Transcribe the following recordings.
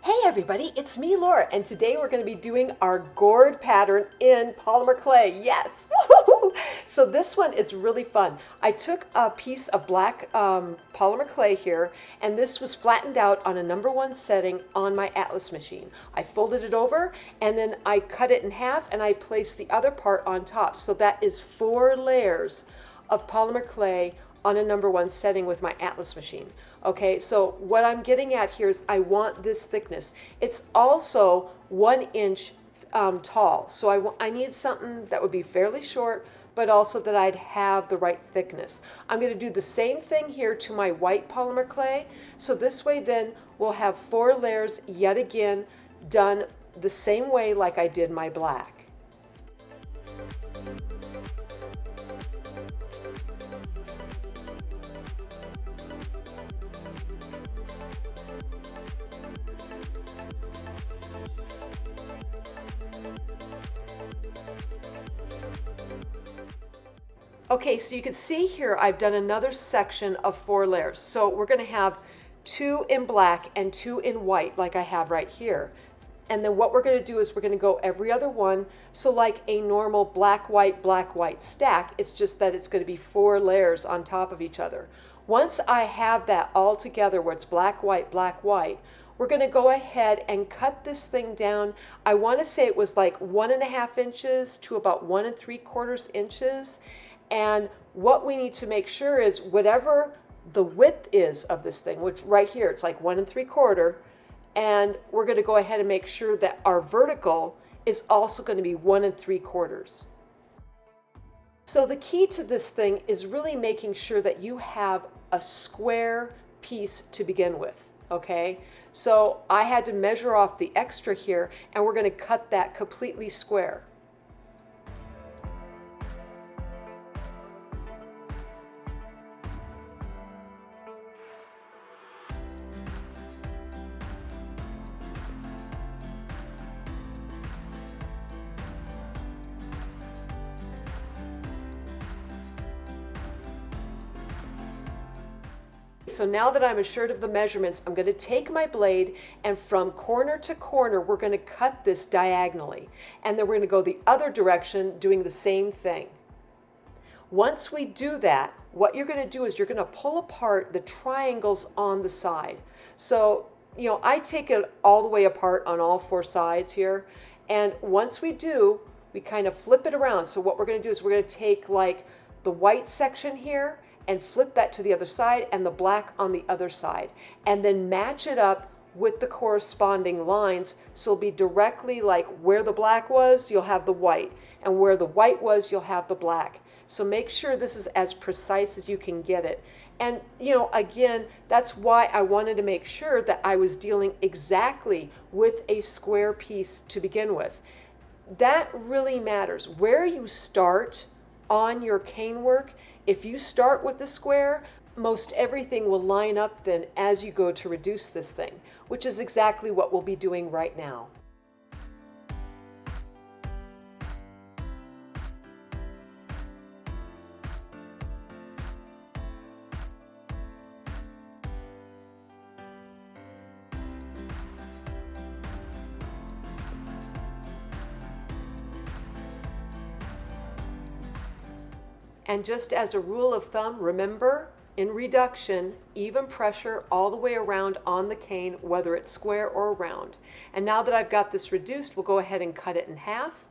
Hey everybody, it's me Laura, and today we're going to be doing our gourd pattern in polymer clay. Yes! So this one is really fun. I took a piece of black polymer clay here, and this was flattened out on a #1 setting on my Atlas machine. I folded it over, and then I cut it in half, and I placed the other part on top. So that is 4 layers of polymer clay on a #1 setting with my Atlas machine. Okay, so what I'm getting at here is I want this thickness. It's also 1 inch tall, so I need something that would be fairly short, but also that I'd have the right thickness. I'm going to do the same thing here to my white polymer clay, so this way then we'll have 4 layers yet again done the same way like I did my black. Okay, so you can see here I've done another section of 4 layers. So we're going to have 2 in black and 2 in white like I have right here. And then what we're going to do is we're going to go every other one. So like a normal black, white stack, it's just that it's going to be 4 layers on top of each other. Once I have that all together where it's black, white, we're going to go ahead and cut this thing down. I want to say it was like 1.5 inches to about 1 3/4 inches. And what we need to make sure is whatever the width is of this thing, which right here it's like 1 3/4, and we're going to go ahead and make sure that our vertical is also going to be 1 3/4. So the key to this thing is really making sure that you have a square piece to begin with. Okay, so I had to measure off the extra here, and we're going to cut that completely square. So now that I'm assured of the measurements, I'm going to take my blade, and from corner to corner we're going to cut this diagonally, and then we're going to go the other direction doing the same thing. Once we do that, what you're going to do is you're going to pull apart the triangles on the side. So I take it all the way apart on all 4 sides here, and once we do, we kind of flip it around. So what we're going to do is we're going to take like the white section here and flip that to the other side, and the black on the other side, and then match it up with the corresponding lines, so it'll be directly like where the black was you'll have the white, and where the white was you'll have the black. So make sure this is as precise as you can get it. And again, that's why I wanted to make sure that I was dealing exactly with a square piece to begin with. That really matters. Where you start on your cane work, if you start with the square, most everything will line up then as you go to reduce this thing, which is exactly what we'll be doing right now. And just as a rule of thumb, remember, in reduction, even pressure all the way around on the cane, whether it's square or round. And now that I've got this reduced, we'll go ahead and cut it in half.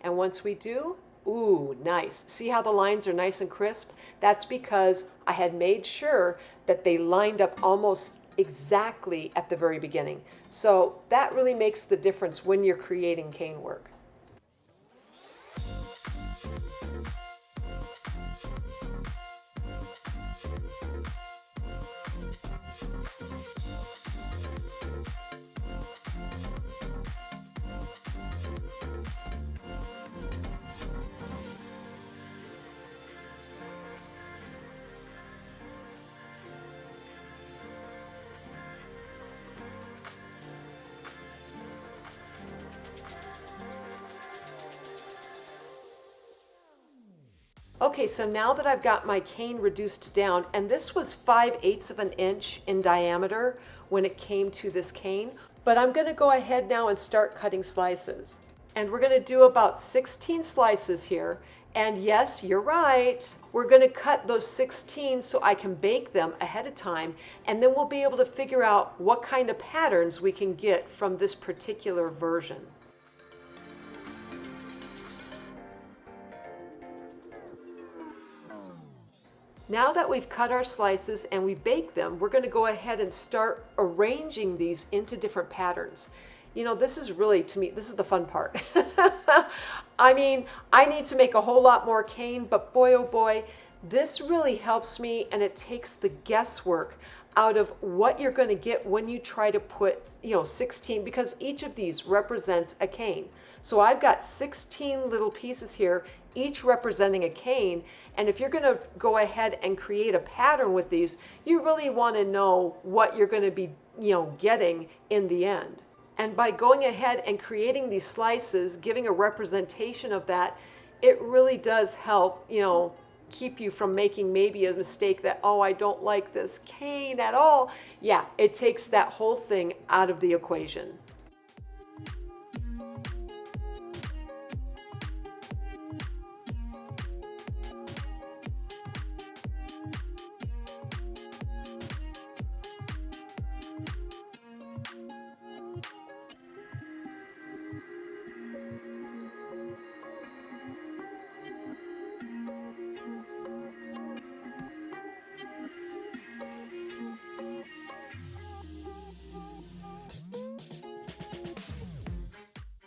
And once we do, ooh, nice. See how the lines are nice and crisp? That's because I had made sure that they lined up almost exactly at the very beginning. So that really makes the difference when you're creating cane work. Okay, so now that I've got my cane reduced down, and this was 5/8 of an inch in diameter when it came to this cane, But I'm going to go ahead now and start cutting slices. And we're going to do about 16 slices here. And yes, you're right. We're going to cut those 16 so I can bake them ahead of time. And then we'll be able to figure out what kind of patterns we can get from this particular version. Now that we've cut our slices and we've baked them, we're going to go ahead and start arranging these into different patterns. You know, this is really, to me, this is the fun part. I mean, I need to make a whole lot more cane, but boy, oh boy, this really helps me, and it takes the guesswork out of what you're going to get when you try to put, 16, because each of these represents a cane. So I've got 16 little pieces here, each representing a cane. And if you're going to go ahead and create a pattern with these, you really want to know what you're going to be, getting in the end. And by going ahead and creating these slices, giving a representation of that, it really does help, keep you from making maybe a mistake that, oh, I don't like this cane at all. Yeah, it takes that whole thing out of the equation.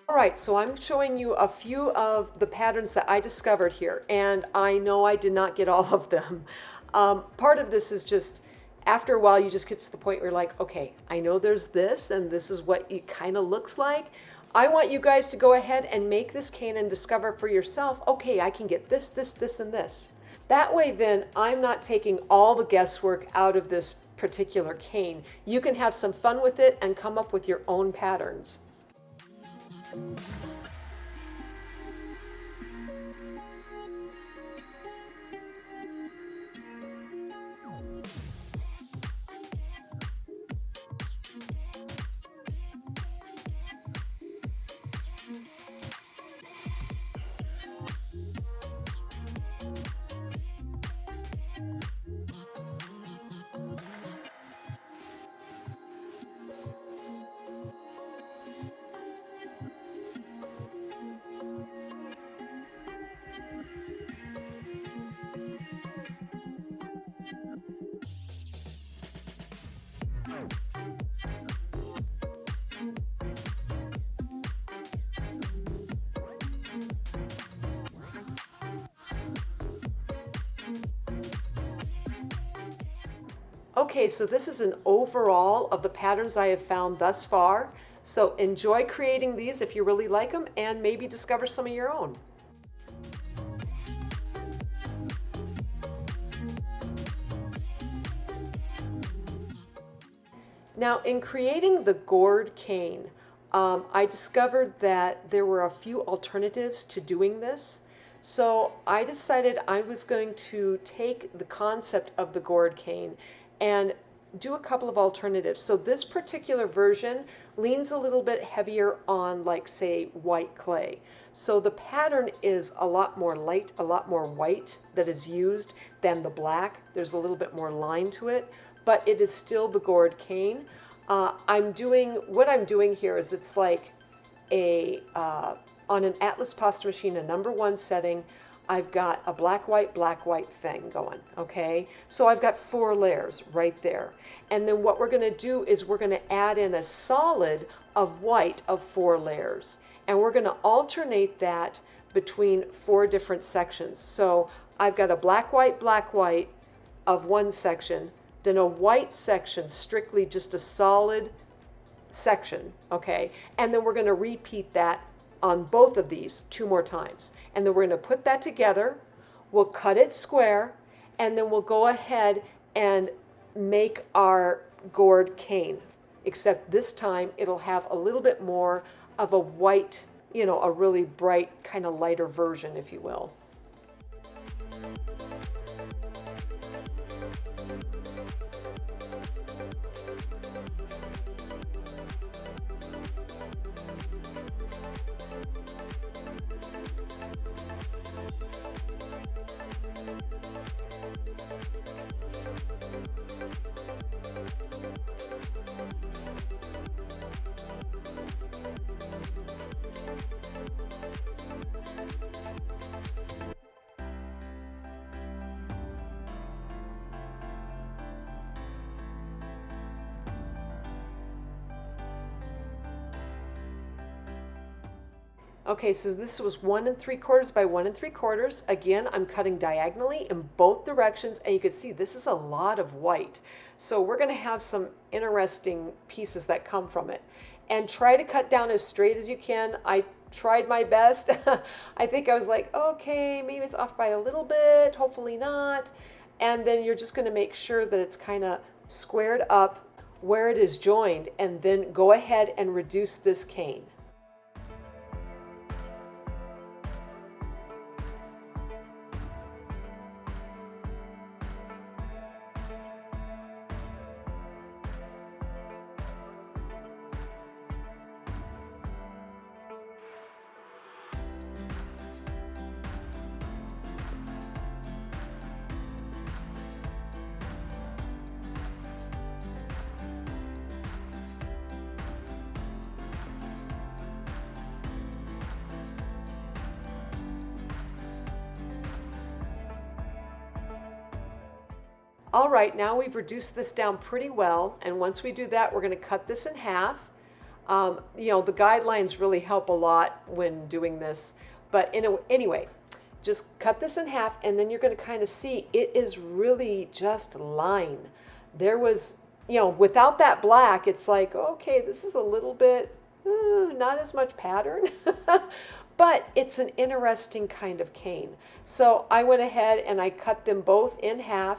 All right, so I'm showing you a few of the patterns that I discovered here, and I know I did not get all of them. Part of this is just, after a while, you just get to the point where you're like, okay, I know there's this, and this is what it kind of looks like. I want you guys to go ahead and make this cane and discover for yourself, okay, I can get this, this, this, and this. That way, then, I'm not taking all the guesswork out of this particular cane. You can have some fun with it and come up with your own patterns. Okay, so this is an overall of the patterns I have found thus far. So enjoy creating these if you really like them, and maybe discover some of your own. Now, in creating the Gord cane, I discovered that there were a few alternatives to doing this. So I decided I was going to take the concept of the Gord cane and do a couple of alternatives. So this particular version leans a little bit heavier on, like, say, white clay. So the pattern is a lot more light, a lot more white that is used than the black. There's a little bit more line to it, but it is still the Gord cane. What I'm doing here is it's like a, on an Atlas pasta machine, a #1 setting, I've got a black, white thing going, okay? So I've got 4 layers right there. And then what we're gonna do is we're gonna add in a solid of white of 4 layers. And we're gonna alternate that between 4 different sections. So I've got a black, white of one section, then a white section, strictly just a solid section, okay? And then we're gonna repeat that on both of these 2 more times. And then we're going to put that together, we'll cut it square, and then we'll go ahead and make our Gord cane. Except this time it'll have a little bit more of a white, a really bright, kind of lighter version, if you will. Okay, so this was 1 3/4 by 1 3/4. Again, I'm cutting diagonally in both directions, and you can see this is a lot of white. So we're going to have some interesting pieces that come from it. And try to cut down as straight as you can. I tried my best. I think I was like, okay, maybe it's off by a little bit, hopefully not. And then you're just going to make sure that it's kind of squared up where it is joined, and then go ahead and reduce this cane. All right, now we've reduced this down pretty well, and once we do that, we're going to cut this in half. The guidelines really help a lot when doing this, but anyway, just cut this in half, and then you're going to kind of see it is really just line. There was, without that black, it's like, okay, this is a little bit, not as much pattern. But it's an interesting kind of cane. So I went ahead and I cut them both in half.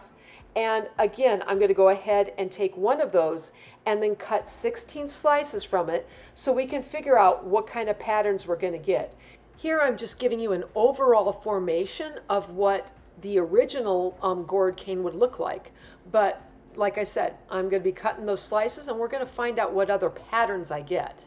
And again, I'm going to go ahead and take one of those and then cut 16 slices from it so we can figure out what kind of patterns we're going to get. Here I'm just giving you an overall formation of what the original Gord cane would look like. But like I said, I'm going to be cutting those slices and we're going to find out what other patterns I get.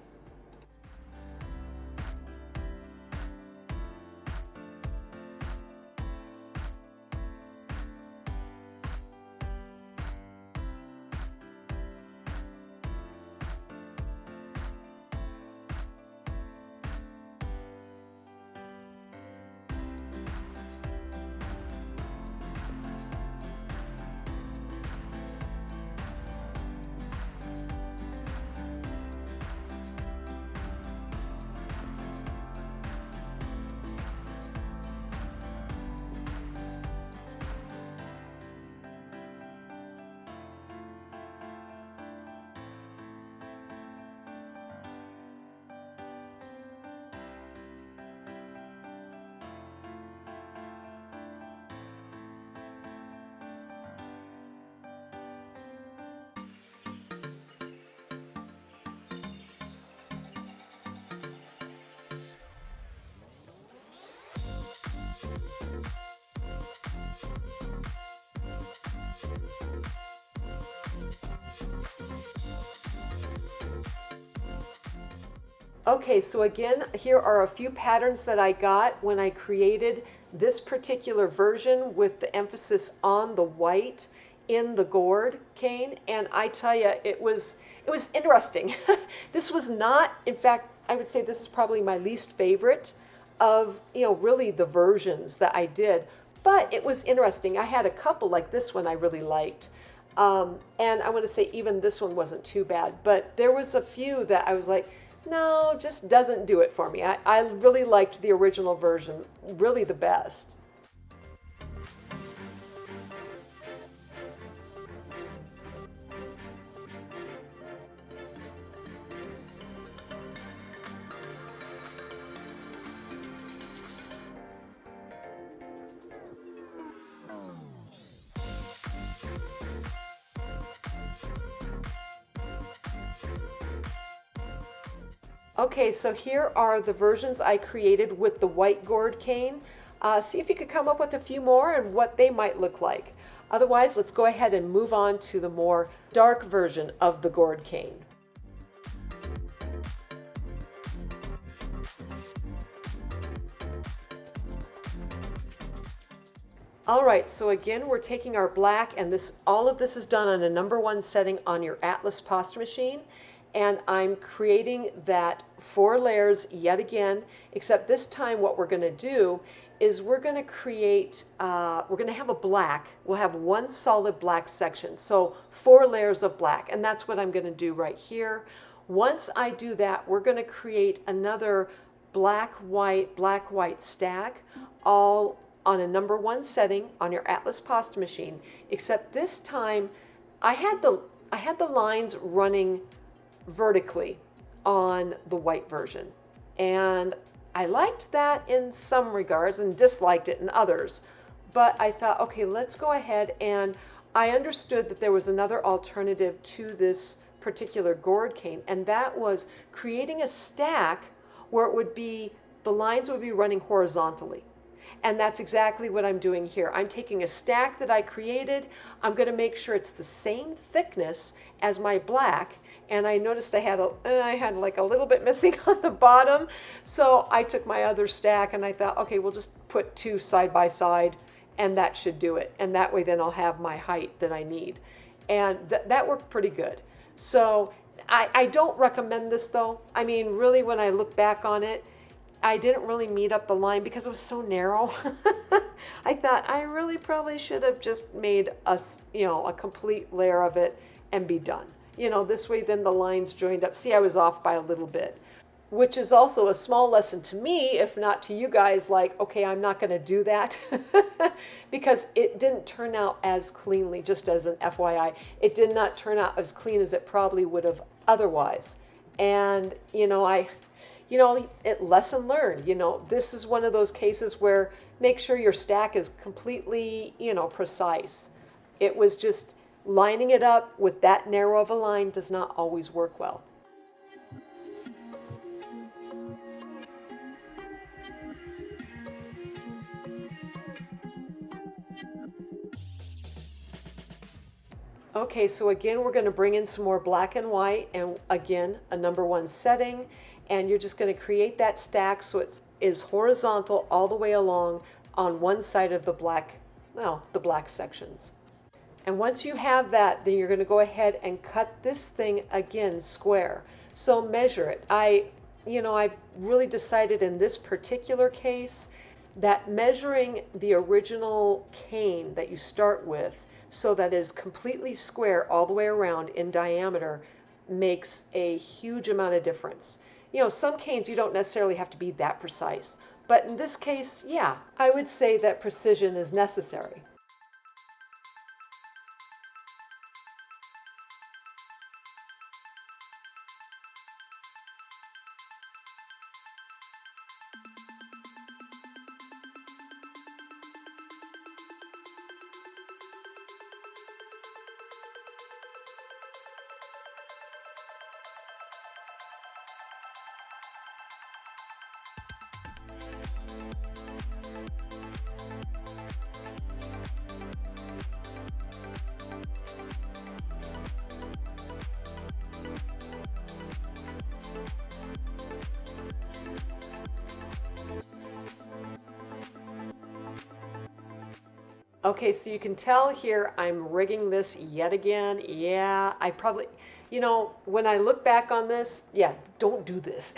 Okay, so again, here are a few patterns that I got when I created this particular version with the emphasis on the white in the Gord cane, and I tell you, it was interesting. This was not, in fact, I would say this is probably my least favorite of, really the versions that I did, but it was interesting. I had a couple like this one I really liked. And I want to say even this one wasn't too bad, but there was a few that I was like, no, just doesn't do it for me. I really liked the original version, really the best. Okay, so here are the versions I created with the white Gord cane. See if you could come up with a few more and what they might look like. Otherwise, let's go ahead and move on to the more dark version of the Gord cane. All right, so again, we're taking our black, and all of this is done on a #1 setting on your Atlas pasta machine. And I'm creating that 4 layers yet again, except this time what we're going to do is we're going to create, we're going to have a black, we'll have one solid black section, so 4 layers of black, and that's what I'm going to do right here. Once I do that, we're going to create another black, white stack, all on a number 1 setting on your Atlas pasta machine, except this time I had the lines running vertically on the white version. And I liked that in some regards and disliked it in others. But I thought, okay, let's go ahead, and I understood that there was another alternative to this particular Gord cane, and that was creating a stack where it would be, the lines would be running horizontally. And that's exactly what I'm doing here. I'm taking a stack that I created. I'm going to make sure it's the same thickness as my black. And I noticed I had like a little bit missing on the bottom. So I took my other stack and I thought, okay, we'll just put 2 side by side and that should do it. And that way then I'll have my height that I need. And that worked pretty good. So I don't recommend this though. I mean, really, when I look back on it, I didn't really meet up the line because it was so narrow. I thought I really probably should have just made a complete layer of it and be done. This way then the lines joined up. See, I was off by a little bit, which is also a small lesson to me, if not to you guys, like, okay, I'm not going to do that because it didn't turn out as cleanly, just as an FYI. It did not turn out as clean as it probably would have otherwise. And, lesson learned. This is one of those cases where make sure your stack is completely, precise. It was just lining it up with that narrow of a line does not always work well. Okay, so again, we're going to bring in some more black and white, and again, a number 1 setting, and you're just going to create that stack so it is horizontal all the way along on one side of the black sections. And once you have that, then you're going to go ahead and cut this thing again square. So measure it. I've really decided in this particular case that measuring the original cane that you start with so that is completely square all the way around in diameter makes a huge amount of difference. Some canes you don't necessarily have to be that precise, but in this case, yeah, I would say that precision is necessary. Okay, so you can tell here I'm rigging this yet again. Yeah, I probably, when I look back on this, yeah, don't do this.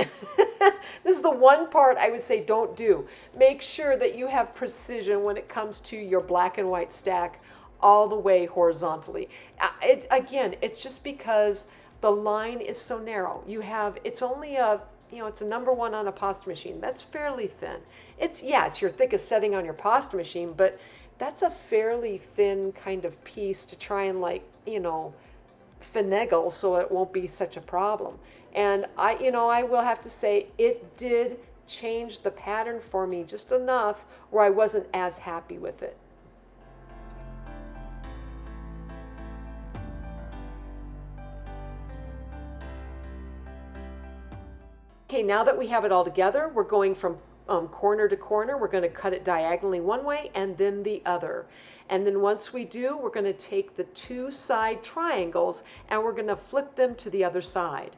This is the one part I would say don't do. Make sure that you have precision when it comes to your black and white stack all the way horizontally. Again, it's just because the line is so narrow. It's only it's a number 1 on a pasta machine. That's fairly thin. It's your thickest setting on your pasta machine, but that's a fairly thin kind of piece to try and finagle so it won't be such a problem. And I will have to say it did change the pattern for me just enough where I wasn't as happy with it. Okay, now that we have it all together, we're going from corner to corner. We're going to cut it diagonally one way and then the other. And then once we do, we're going to take the 2 side triangles and we're going to flip them to the other side.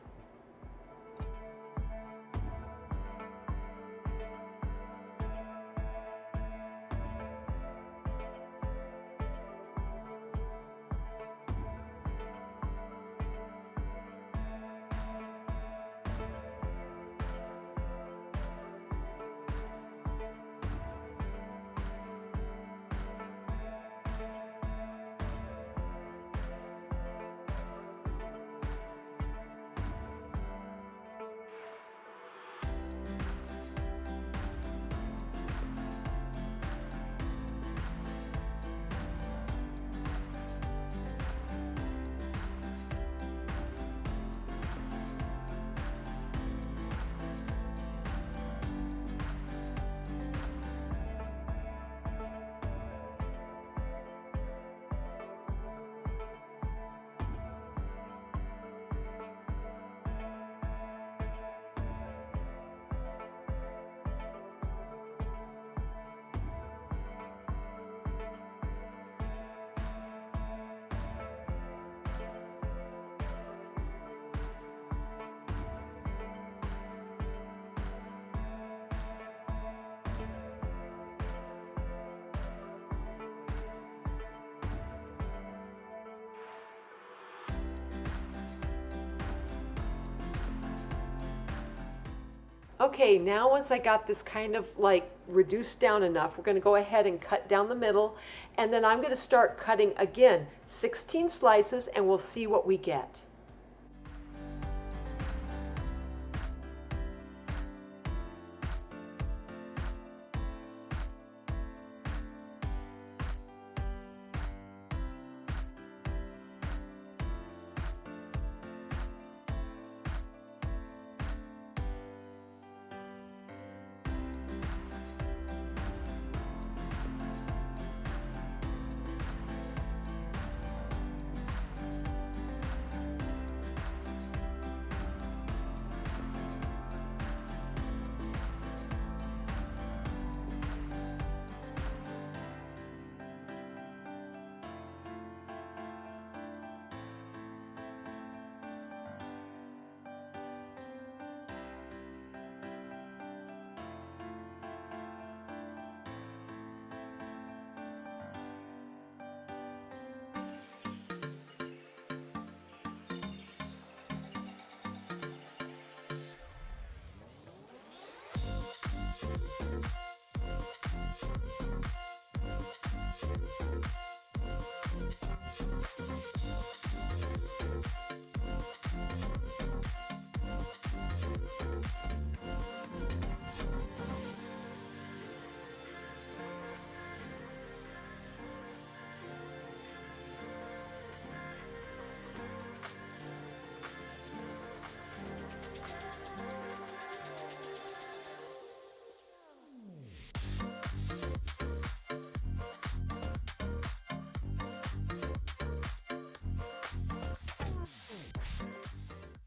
Okay, now once I got this kind of like reduced down enough, we're going to go ahead and cut down the middle, and then I'm going to start cutting again 16 slices, and we'll see what we get.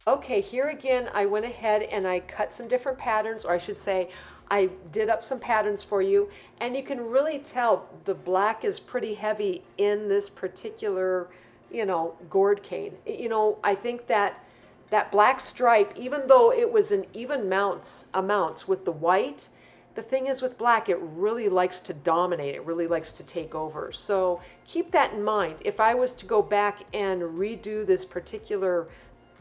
Okay, here again, I went ahead and I cut some different patterns, or I should say, I did up some patterns for you, and you can really tell the black is pretty heavy in this particular, gourd cane. I think that that black stripe, even though it was in even amounts with the white, the thing is with black, it really likes to dominate. It really likes to take over. So keep that in mind. If I was to go back and redo this particular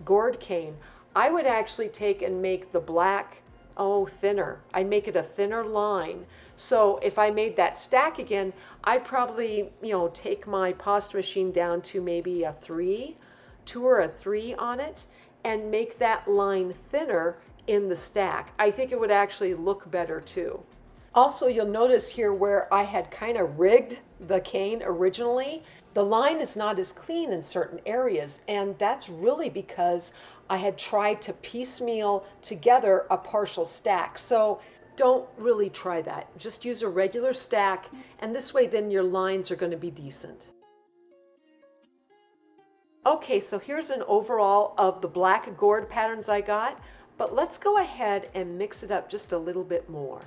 gourd cane, I would actually take and make the black, thinner. I'd make it a thinner line. So if I made that stack again, I'd probably, take my pasta machine down to maybe a 2 or a 3 on it, and make that line thinner in the stack. I think it would actually look better too. Also, you'll notice here where I had kind of rigged the cane originally, the line is not as clean in certain areas, and that's really because I had tried to piecemeal together a partial stack. So don't really try that. Just use a regular stack, and this way then your lines are going to be decent. Okay, so here's an overall of the black gourd patterns I got, but let's go ahead and mix it up just a little bit more.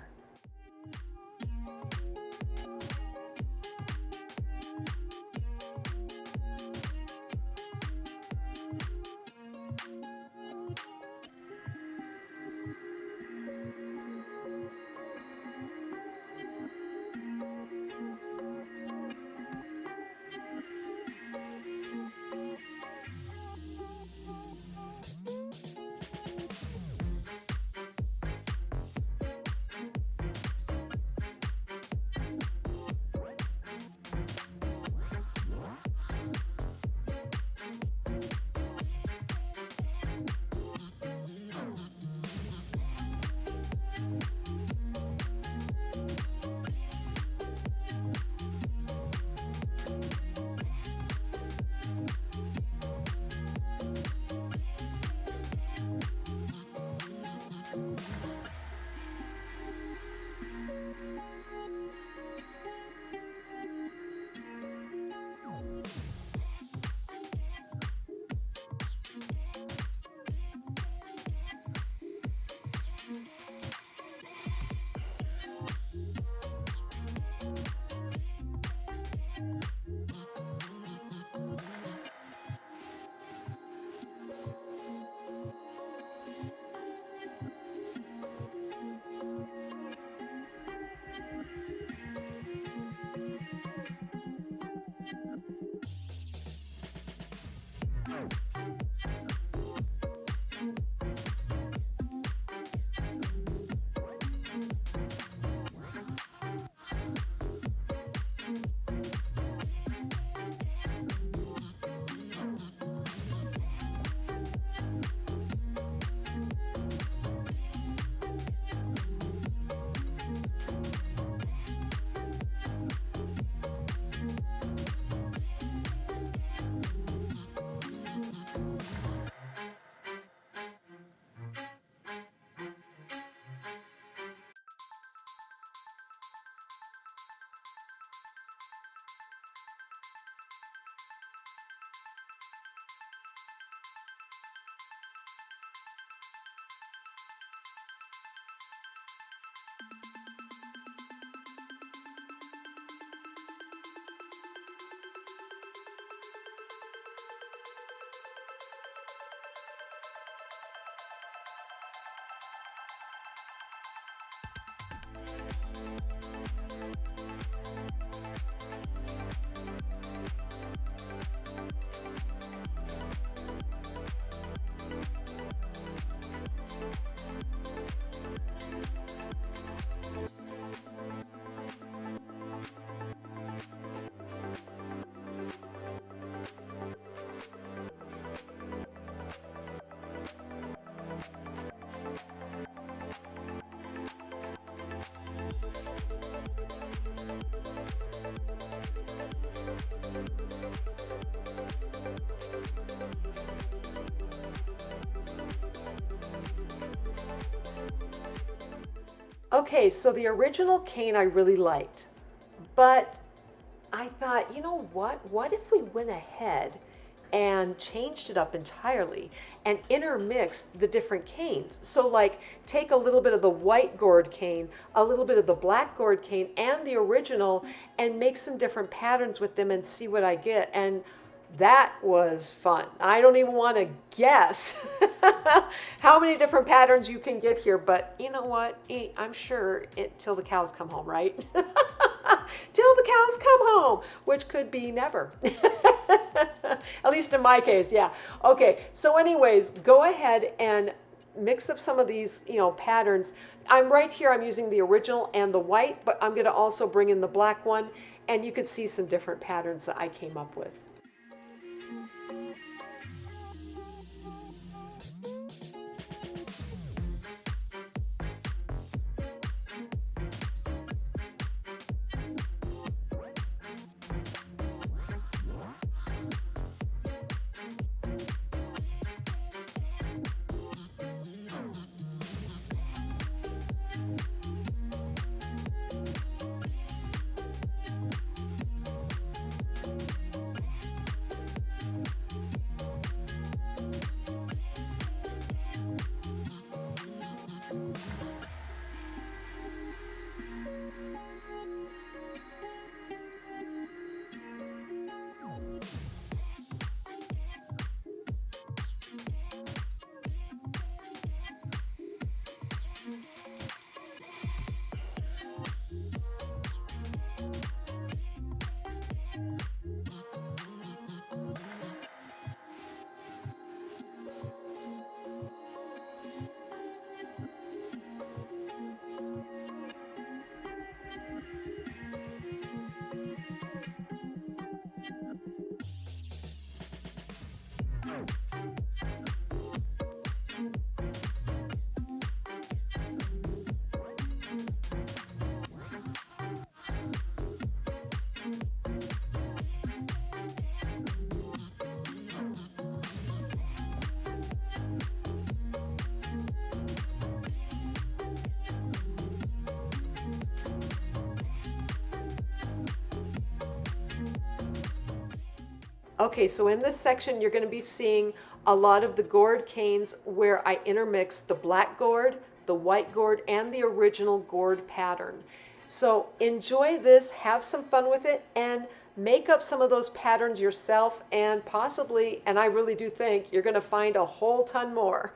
Okay, so the original cane I really liked, but I thought, you know what? What if we went ahead and changed it up entirely and intermixed the different canes? So, like, take a little bit of the white gourd cane, a little bit of the black gourd cane, and the original, and make some different patterns with them and see what I get. And that was fun. I don't even want to guess how many different patterns you can get here, but you know what? I'm sure it till the cows come home, right? Till the cows come home, which could be never. At least in my case, yeah. Okay, so anyways, go ahead and mix up some of these, patterns. I'm right here, I'm using the original and the white, but I'm gonna also bring in the black one, and you can see some different patterns that I came up with. Okay, so in this section, you're going to be seeing a lot of the gourd canes where I intermix the black gourd, the white gourd, and the original gourd pattern. So enjoy this, have some fun with it, and make up some of those patterns yourself, and possibly, and I really do think, you're going to find a whole ton more.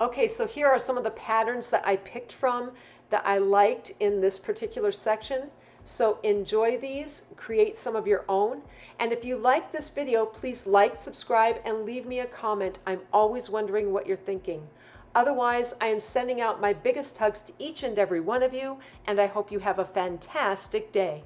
Okay, so here are some of the patterns that I picked from that I liked in this particular section. So enjoy these, create some of your own. And if you like this video, please like, subscribe, and leave me a comment. I'm always wondering what you're thinking. Otherwise, I am sending out my biggest hugs to each and every one of you, and I hope you have a fantastic day.